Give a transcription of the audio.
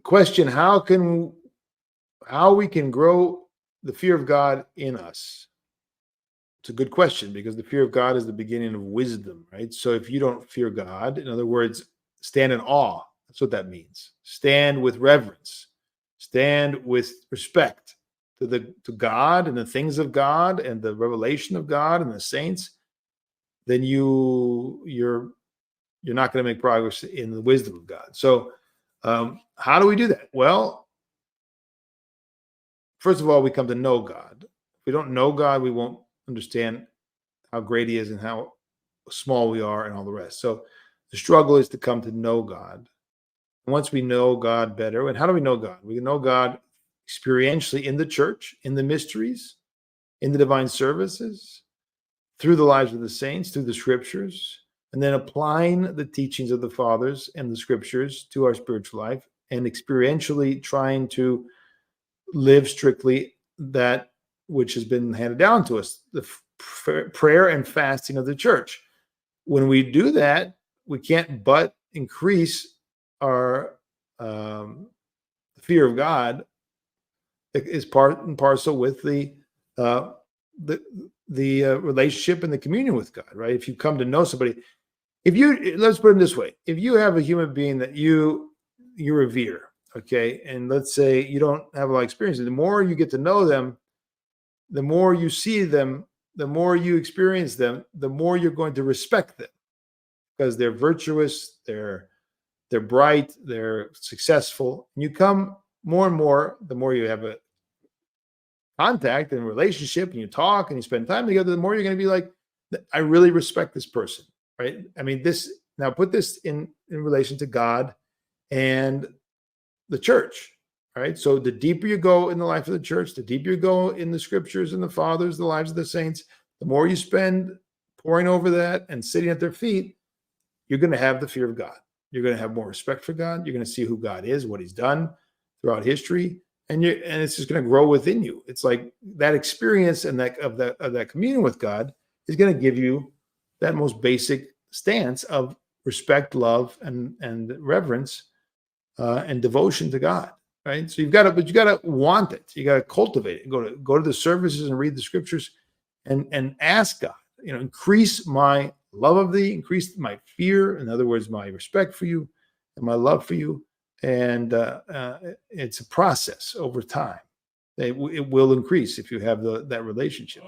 question, how we can grow the fear of God in us? It's a good question, because the fear of God is the beginning of wisdom, right? So if you don't fear God, in other words, stand in awe. That's what that means. Stand with reverence. Stand with respect to God and the things of God and the revelation of God and the saints. Then you're not going to make progress in the wisdom of God. So how do we do that? Well, first of all, we come to know God. If we don't know God, we won't understand how great he is and how small we are and all the rest. So the struggle is to come to know God. And once we know God better, and how do we know God? We know God experientially in the church, in the mysteries, in the divine services, through the lives of the saints, through the scriptures, and then applying the teachings of the fathers and the scriptures to our spiritual life, and experientially trying to live strictly that which has been handed down to us, the prayer and fasting of the church. When we do that, we can't but increase our fear of God. It is part and parcel with the relationship and the communion with God, right? If you come to know somebody, let's put it this way: if you have a human being that you revere, okay, and let's say you don't have a lot of experience, the more you get to know them, the more you see them, the more you experience them, the more you're going to respect them, because they're virtuous, they're bright, they're successful. And you come more and more, the more you have a contact and relationship, and you talk and you spend time together, the more you're going to be like, I really respect this person, right? I mean, now put this in relation to God and the church, right? So the deeper you go in the life of the church, the deeper you go in the scriptures and the fathers, the lives of the saints, the more you spend poring over that and sitting at their feet, you're going to have the fear of God. You're going to have more respect for God. You're going to see who God is, what he's done throughout history, and it's just going to grow within you. It's like that experience and that communion with God is going to give you that most basic stance of respect, love, and reverence and devotion to God, right? So you got to want it. You got to cultivate it. Go to the services and read the scriptures, and ask God, increase my love of thee, increase my fear. In other words, my respect for you and my love for you. And it's a process over time. It will increase if you have that relationship.